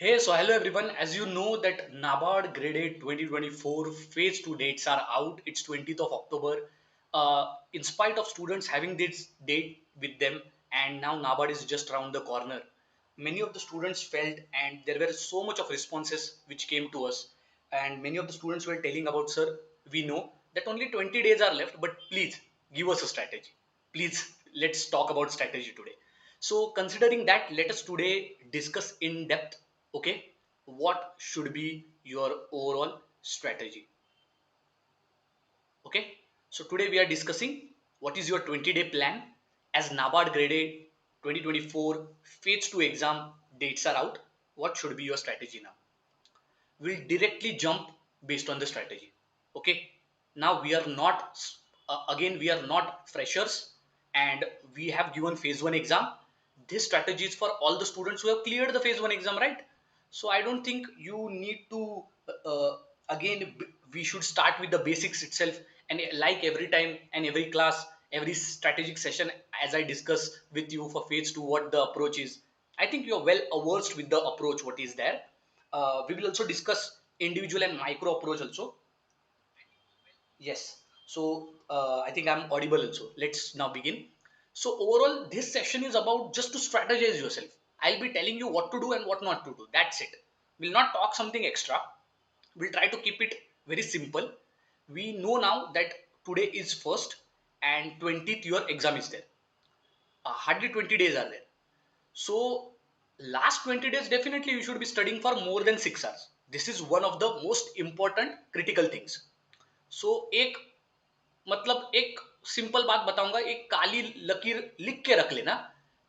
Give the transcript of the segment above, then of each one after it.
Hey, so hello everyone. As you know that NABARD Grade A 2024 Phase 2 dates are out. It's 20th of October. In spite of students having this date with them and now NABARD is just around the corner, many of the students felt and there were so much of responses which came to us and many of the students were telling about, sir, we know that only 20 days are left, but please give us a strategy. Please, let's talk about strategy today. So considering that, let us today discuss in depth, okay, what should be your overall strategy. Okay, so today we are discussing what is your 20-day plan as NABARD Grade A 2024 Phase 2 exam dates are out. What should be your strategy now? We'll directly jump based on the strategy. Okay, now we are not, again, we are not freshers and we have given phase 1 exam. This strategy is for all the students who have cleared the phase 1 exam, right? So I don't think you need to, again, we should start with the basics itself. And like every time and every class, every strategic session, as I discuss with you for phase 2 what the approach is, I think you are well versed with the approach what is there. We will also discuss individual and micro approach also. Yes. So I think I'm audible also. Let's now begin. So overall, this session is about just to strategize yourself. I'll be telling you what to do and what not to do. That's it. We'll not talk something extra. We'll try to keep it very simple. We know now that today is first and 20th your exam is there. Hardly 20 days are there. So last 20 days definitely you should be studying for more than 6 hours. This is one of the most important critical things. So एक मतलब एक simple बात बताऊंगा, एक काली लकीर लिख के रख लेना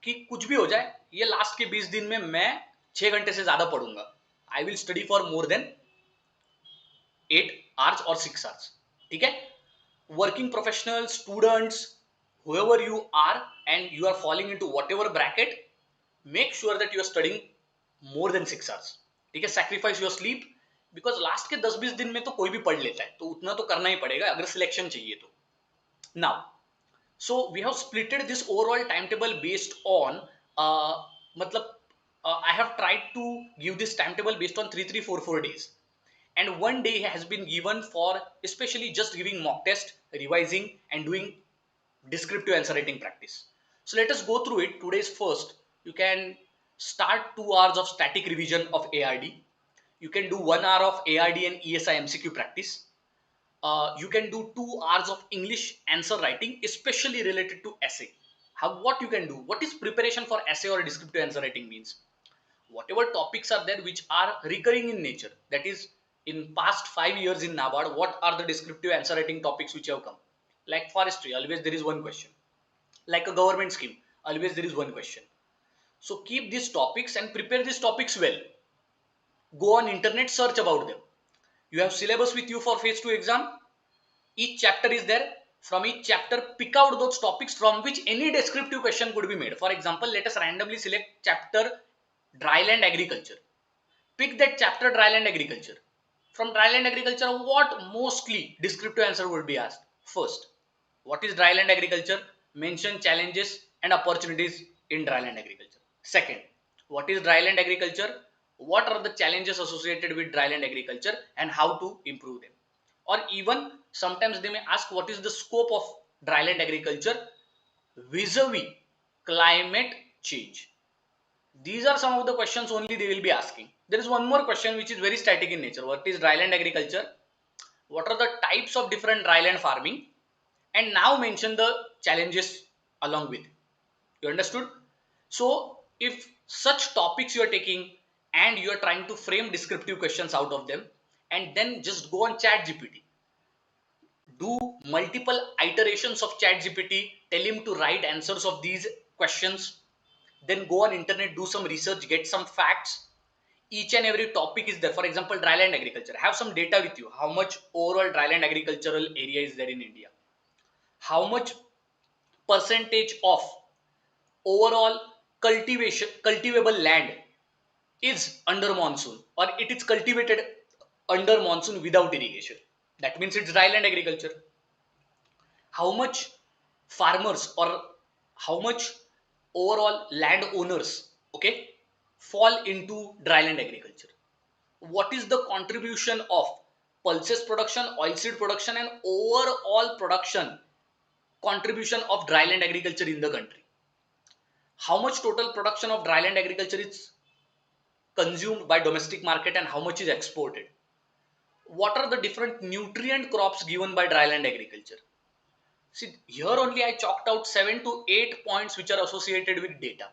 कि कुछ भी हो जाए ये लास्ट के 20 दिन में मैं 6 घंटे से ज्यादा पढ़ूंगा. I will study for more than 8 hours or 6 hours. ठीक है. Working professionals, students, whoever you are and you are falling into whatever bracket, make sure that you are studying more than 6 hours. ठीक है. Sacrifice your sleep because last के 10-20 दिन में तो कोई भी पढ़ लेता है, तो उतना तो करना ही पड़ेगा अगर सिलेक्शन चाहिए तो. Now, so we have splitted this overall timetable based on matlab, I have tried to give this timetable based on 3-3-4-4 days, and one day has been given for especially just giving mock test, revising and doing descriptive answer writing practice. So let us go through it. Today's first, you can start 2 hours of static revision of ARD. You can do 1 hour of ARD and ESI MCQ practice. You can do 2 hours of English answer writing, especially related to essay. How, what you can do? What is preparation for essay or descriptive answer writing means? Whatever topics are there which are recurring in nature, that is, in past 5 years in NABARD, what are the descriptive answer writing topics which have come? Like forestry, always there is one question. Like a government scheme, always there is one question. So keep these topics and prepare these topics well. Go on internet, search about them. You have syllabus with you for phase 2 exam. Each chapter is there. From each chapter, pick out those topics from which any descriptive question could be made. For example, let us randomly select chapter dryland agriculture. Pick that chapter dryland agriculture. From dryland agriculture, what mostly descriptive answer would be asked? First, what is dryland agriculture? Mention challenges and opportunities in dryland agriculture. Second, what is dryland agriculture? What are the challenges associated with dryland agriculture and how to improve them? Or even sometimes they may ask what is the scope of dryland agriculture vis-a-vis climate change. These are some of the questions only they will be asking. There is one more question which is very static in nature. What is dryland agriculture? What are the types of different dryland farming? And now mention the challenges along with. You understood? So if such topics you are taking and you are trying to frame descriptive questions out of them, and then just go on chat GPT, do multiple iterations of chat gpt, tell him to write answers of these questions, then go on internet, do some research, get some facts. Each and every topic is there. For example, dryland agriculture, have some data with you. How much overall dryland agricultural area is there in India? How much percentage of overall cultivable land is under monsoon, or it is cultivated under monsoon without irrigation? That means it's dryland agriculture. How much farmers or how much overall landowners, okay, fall into dryland agriculture? What is the contribution of pulses production, oilseed production, and overall production contribution of dryland agriculture in the country? How much total production of dryland agriculture is consumed by domestic market and how much is exported? What are the different nutrient crops given by dryland agriculture? See, here only I chalked out 7 to 8 points which are associated with data.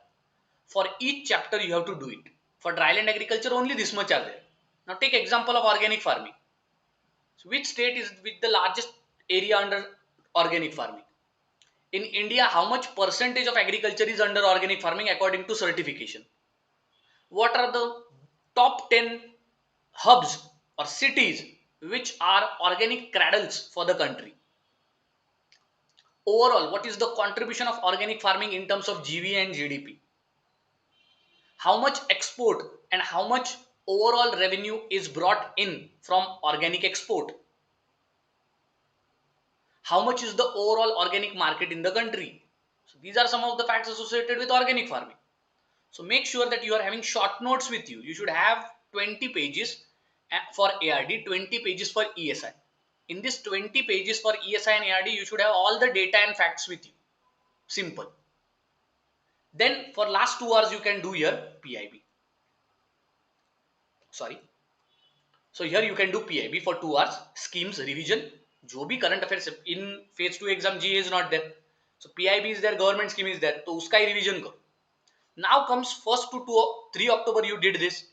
For each chapter you have to do it. For dryland agriculture only this much are there. Now take example of organic farming. So which state is with the largest area under organic farming? In India, how much percentage of agriculture is under organic farming according to certification? What are the top 10 hubs or cities which are organic cradles for the country? Overall, what is the contribution of organic farming in terms of GVA and GDP? How much export and how much overall revenue is brought in from organic export? How much is the overall organic market in the country? So these are some of the facts associated with organic farming. So make sure that you are having short notes with you. You should have 20 pages for ARD, 20 pages for ESI. In this 20 pages for ESI and ARD, you should have all the data and facts with you. Simple. Then for last 2 hours, you can do your PIB. Sorry. So here you can do PIB for 2 hours, schemes, revision, जो भी current affairs in phase 2 exam GA is not there. So PIB is there, government scheme is there. तो उसका ही revision करो. Now comes 1st to 3 October you did this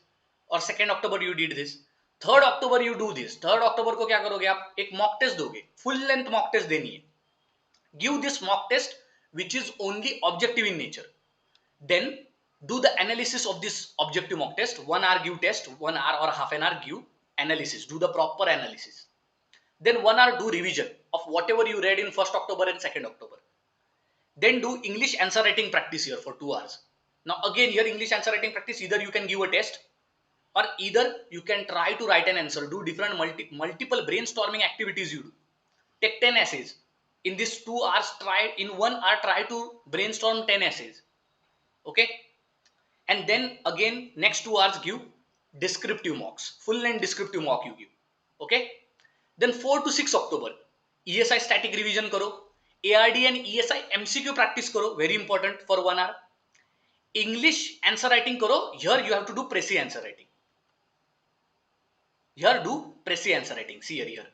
or 2nd October you did this. 3rd October you do this. 3rd October को क्या करोगे आप? एक mock test दोगे. Full length mock test देनी है. Give this mock test which is only objective in nature. Then do the analysis of this objective mock test. 1 hour give test, 1 hour or half an hour give analysis. Do the proper analysis. Then 1 hour do revision of whatever you read in 1st October and 2nd October. Then do English answer writing practice here for 2 hours. Now again here English answer writing practice, either you can give a test or either you can try to write an answer. Do different multiple brainstorming activities you do. Take 10 essays. In this 2 hours, in 1 hour try to brainstorm 10 essays. Okay. And then again next 2 hours give descriptive mocks. Full length descriptive mock you give. Okay. Then 4 to 6 October ESI static revision karo. ARD and ESI MCQ practice karo. Very important for 1 hour. English answer writing karo. Here you have to do précis answer writing. Here do précis answer writing. See here.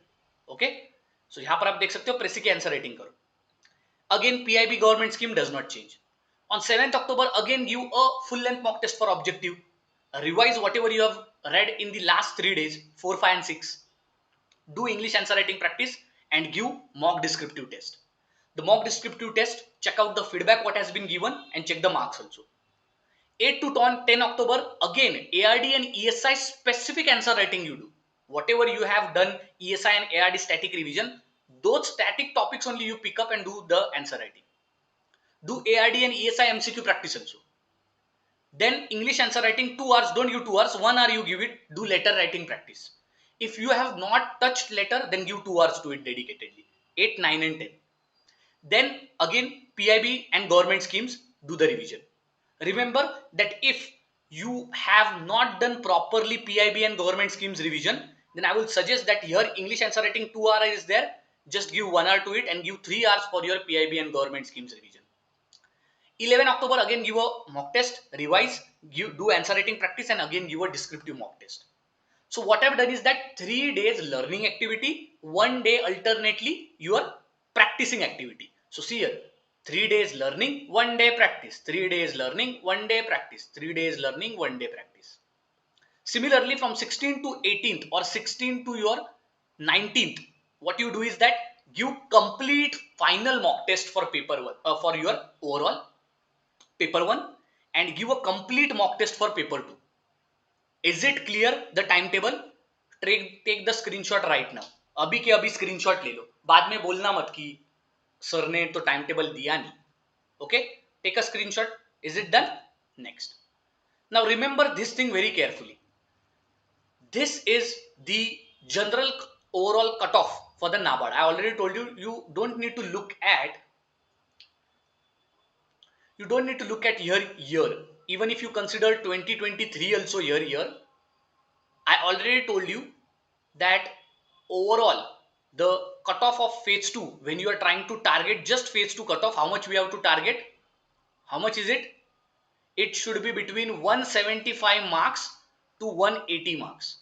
Okay. So यहाँ पर आप देख सकते हो précis की answer writing करो. Again PIB government scheme does not change. On 7th October again give a full length mock test for objective. Revise whatever you have read in the last 3 days, 4, 5 and 6. Do English answer writing practice and give mock descriptive test. The mock descriptive test, check out the feedback what has been given and check the marks also. 8 to 10 October again ARD and ESI specific answer writing you do. Whatever you have done ESI and ARD static revision, those static topics only you pick up and do the answer writing. Do ARD and ESI MCQ practice also. Then English answer writing 2 hours, don't give 2 hours, 1 hour you give it, do letter writing practice. If you have not touched letter, then give 2 hours to it dedicatedly. 8, 9 and 10. Then again PIB and government schemes, do the revision. Remember that if you have not done properly PIB and government schemes revision, then I will suggest that here English answer writing 2 hours is there. Just give 1 hour to it and give 3 hours for your PIB and government schemes revision. 11 October again give a mock test, revise, do answer writing practice and again give a descriptive mock test. So what I've done is that 3 days learning activity, 1 day alternately your practicing activity. So see here, 3 days learning, 1 day practice, 3 days learning, 1 day practice, 3 days learning, 1 day practice. Similarly from 16th to 18th or 16th to your 19th, what you do is that give complete final mock test for paper 1, for your overall paper 1 and give a complete mock test for paper 2. Is it clear the timetable? Take the screenshot right now. अभी के अभी screenshot ले लो. बाद में बोलना मत कि sir ने तो टाइम टेबल दिया नहीं. Okay, take a screenshot. Is it done? Next. Now remember this thing very carefully. This is the general overall cutoff for the NABARD. I already told you, you don't need to look at your year. even if you consider 2023 also here, I already told you that overall the cutoff of phase 2, when you are trying to target just phase 2 cutoff, how much we have to target? How much is it? It should be between 175 marks to 180 marks.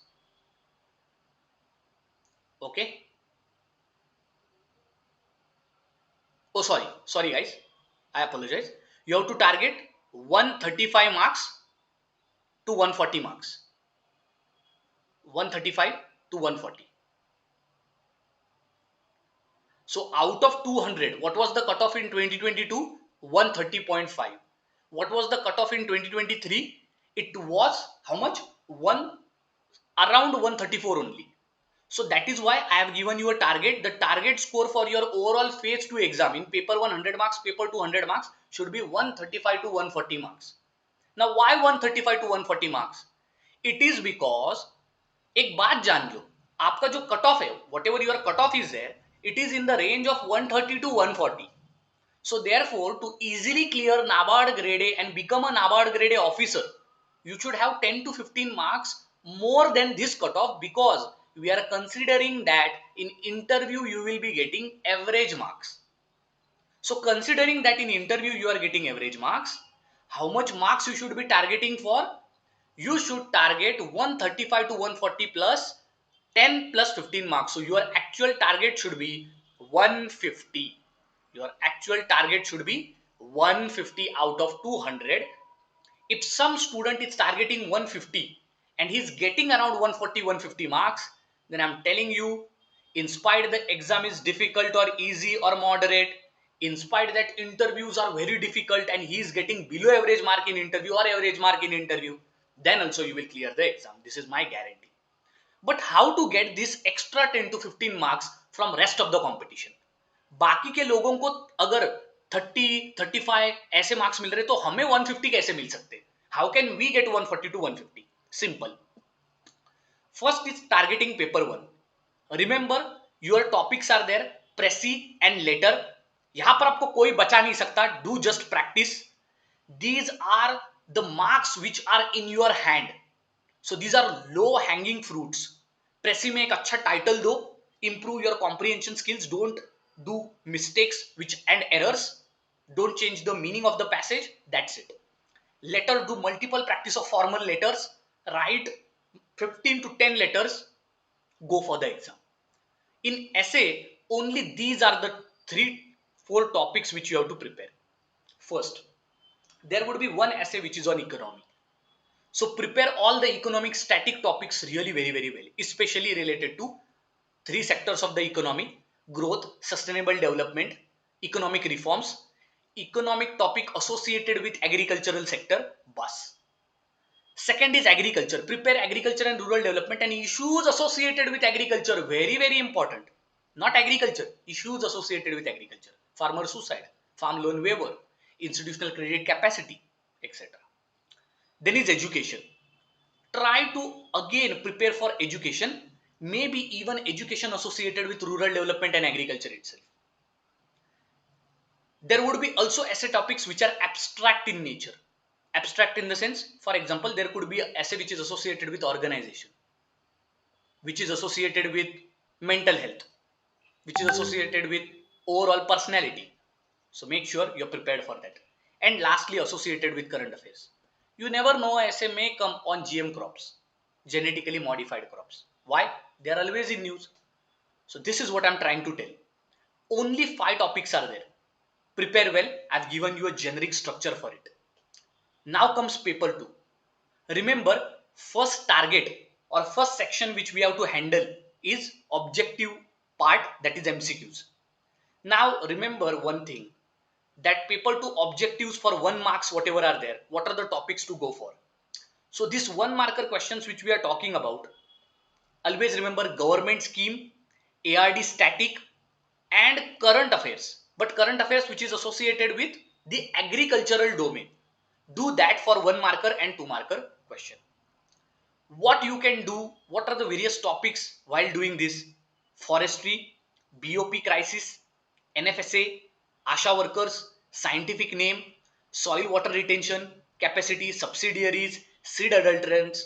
Okay. Oh, sorry guys, I apologize. You have to target 135 marks to 140 marks. 135 to 140. So out of 200, what was the cutoff in 2022? 130.5. What was the cutoff in 2023? It was how much? Around 134 only. So that is why I have given you a target. The target score for your overall phase 2 exam in paper 100 marks, paper 200 marks should be 135 to 140 marks. Now why 135 to 140 marks? It is because एक बात जान लो, आपका जो cut off है, whatever your cut off is there, it is in the range of 130 to 140. So therefore, to easily clear NABARD grade A and become a NABARD grade A officer, you should have 10 to 15 marks more than this cutoff, because we are considering that in interview you will be getting average marks. So considering that in interview you are getting average marks, how much marks you should be targeting for? You should target 135 to 140 plus 10 plus 15 marks. So your actual target should be 150. Your actual target should be 150 out of 200. If some student is targeting 150 and he's getting around 140, 150 marks, then I'm telling you, in spite the exam is difficult or easy or moderate, in spite that interviews are very difficult and he is getting below average mark in interview or average mark in interview, then also you will clear the exam. This is my guarantee. But how to get this extra 10 to 15 marks from rest of the competition? बाकी के लोगों को अगर 30, 35 ऐसे marks मिल रहे तो हमें 150 कैसे मिल सकते? How can we get 140 to 150? Simple. First is targeting paper 1. Remember your topics are there, precis and letter. यहां पर आपको कोई बचा नहीं सकता. Do just practice. These are the marks which are in your hand. So these are low hanging fruits. प्रेसी में एक अच्छा टाइटल दो. Improve your comprehension skills. Don't do mistakes which and errors. Don't change the meaning of the passage. That's it. Letter, do multiple practice of formal letters. Write 15 to 10 letters. Go for the exam. In essay, only these are the 3-4 topics which you have to prepare. First, there would be one essay which is on economy. So prepare all the economic static topics really very well, especially related to 3 sectors of the economy: growth, sustainable development, economic reforms, economic topic associated with agricultural sector. Bus. Second is agriculture. Prepare agriculture and rural development and issues associated with agriculture. Very important. Not agriculture, issues associated with agriculture. Farmer suicide, farm loan waiver, institutional credit capacity, etc. Then is education. Try to again prepare for education, maybe even education associated with rural development and agriculture itself. There would be also essay topics which are abstract in nature. Abstract in the sense, for example, there could be an essay which is associated with organization, which is associated with mental health, which is associated with overall personality. So make sure you're prepared for that. And lastly, associated with current affairs. You never know, essay may come on GM crops, genetically modified crops. Why? They are always in news. So this is what I'm trying to tell. Only 5 topics are there. Prepare well. I've given you a generic structure for it. Now comes paper 2. Remember, first target or first section which we have to handle is objective part, that is MCQs. Now remember one thing, that paper 2 objectives for 1 marks whatever are there, what are the topics to go for? So this 1 marker questions which we are talking about, always remember government scheme, ARD static and current affairs. But current affairs which is associated with the agricultural domain. Do that for 1 marker and 2 marker question. What you can do, what are the various topics while doing this? Forestry, BOP crisis, NFSA, ASHA workers, scientific name, soil water retention, capacity, subsidiaries, seed adulterants.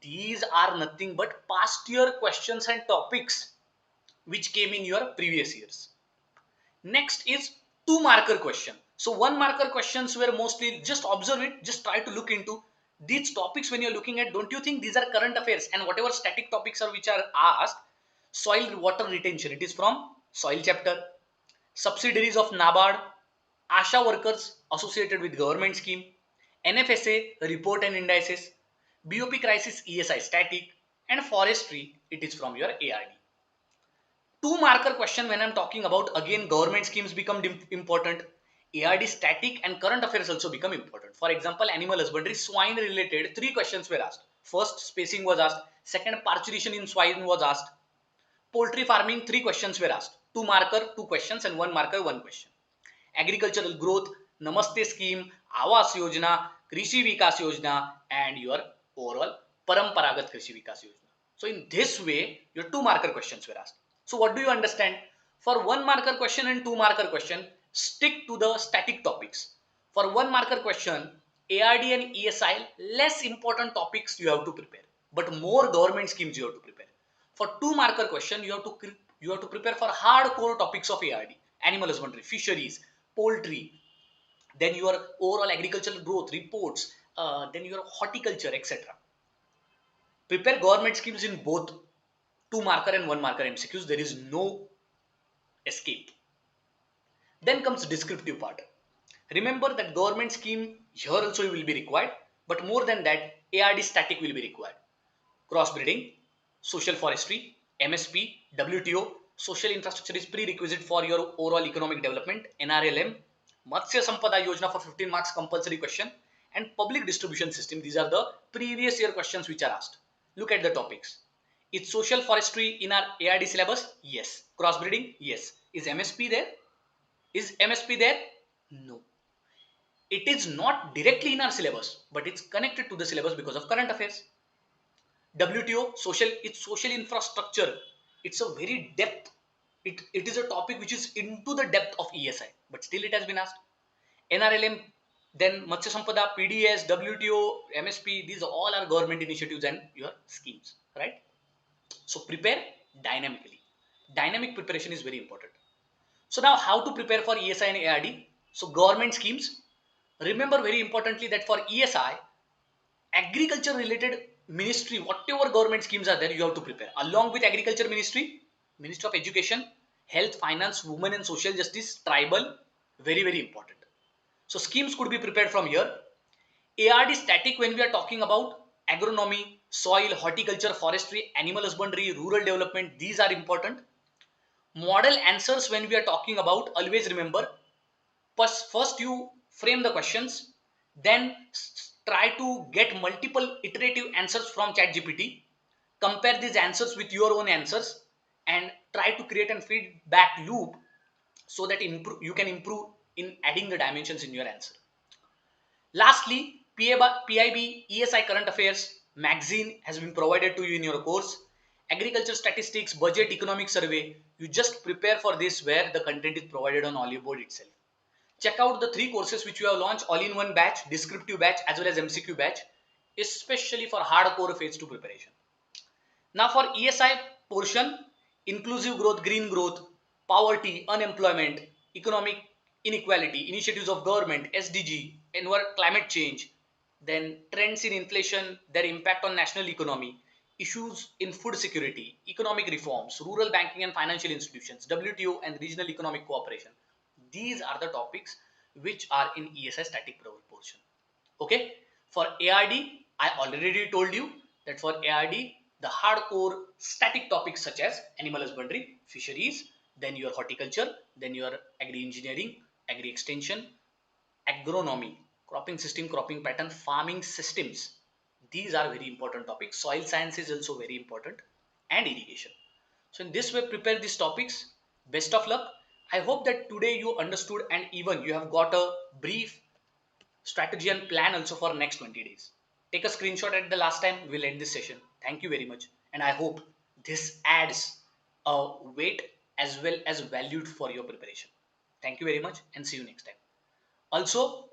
These are nothing but past year questions and topics which came in your previous years. Next is two marker question. So one marker questions were mostly just observe it, just try to look into these topics when you're looking at. Don't you think these are current affairs? And whatever static topics are which are asked, soil water retention, it is from soil chapter. Subsidiaries of NABARD, ASHA workers associated with government scheme, NFSA report and indices, BOP crisis ESI static, and forestry, it is from your ARD. Two marker question when I'm talking about, again government schemes become important. ARD static and current affairs also become important. For example, animal husbandry, swine related, three questions were asked. First, spacing was asked. Second, parturition in swine was asked. Poultry farming, three questions were asked. Two marker, two questions, and one marker, one question. Agricultural growth, Namaste scheme, Awas Yojana, Krishi Vikas Yojana, and your overall Paramparagat Krishi Vikas Yojana. So in this way, your two marker questions were asked. So what do you understand? For one marker question and two marker question, stick to the static topics. For one marker question, ARD and ESI, less important topics you have to prepare, but more government schemes you have to prepare. For two marker question, you have to prepare for hardcore topics of ARD, animal husbandry, fisheries, poultry, then your overall agricultural growth reports, then your horticulture, etc. Prepare government schemes in both two marker and one marker MCQs. There is no escape. Then comes descriptive part. Remember that government scheme here also will be required, but more than that, ARD static will be required. Crossbreeding, social forestry, MSP, WTO, social infrastructure is prerequisite for your overall economic development, NRLM, Matsya Sampada Yojana for 15 marks compulsory question, and public distribution system. These are the previous year questions which are asked. Look at the topics. Is social forestry in our ARD syllabus? Yes. Crossbreeding? Yes. Is MSP there? Is MSP there? No. It is not directly in our syllabus, but it's connected to the syllabus because of current affairs. WTO, social, it's social infrastructure. It's a very depth. It is a topic which is into the depth of ESI, but still it has been asked. NRLM, then Matsya Sampada, PDS, WTO, MSP, these all are government initiatives and your schemes, right? So prepare dynamically. Dynamic preparation is very important. So now how to prepare for ESI and ARD? So government schemes. Remember very importantly that for ESI, agriculture related ministry, whatever government schemes are there, you have to prepare. Along with agriculture ministry, Ministry of Education, Health, Finance, Women and Social Justice, Tribal, very, very important. So schemes could be prepared from here. ARD static when we are talking about agronomy, soil, horticulture, forestry, animal husbandry, rural development, these are important. Model answers when we are talking about, always remember, first you frame the questions, then try to get multiple iterative answers from ChatGPT, compare these answers with your own answers, and try to create a feedback loop so that you can improve in adding the dimensions in your answer. Lastly, PIB ESI current affairs magazine has been provided to you in your course. Agriculture statistics, budget, economic survey. You just prepare for this where the content is provided on Oliveboard itself. Check out the three courses which we have launched, all-in-one batch, descriptive batch as well as MCQ batch, especially for hardcore phase 2 preparation. Now for ESI portion, inclusive growth, green growth, poverty, unemployment, economic inequality, initiatives of government, SDG, climate change, then trends in inflation, their impact on national economy, issues in food security, economic reforms, rural banking and financial institutions, WTO and regional economic cooperation. These are the topics which are in ESI static portion. Okay, for ARD, I already told you that for ARD, the hardcore static topics such as animal husbandry, fisheries, then your horticulture, then your agri engineering, agri extension, agronomy, cropping system, cropping pattern, farming systems. These are very important topics. Soil science is also very important, and irrigation. So in this way, prepare these topics. Best of luck. I hope that today you understood and even you have got a brief strategy and plan also for next 20 days. Take a screenshot at the last time. We'll end this session. Thank you very much. And I hope this adds a weight as well as valued for your preparation. Thank you very much and see you next time. Also,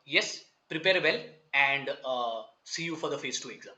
Yes, prepare well and see you for the phase 2 exam.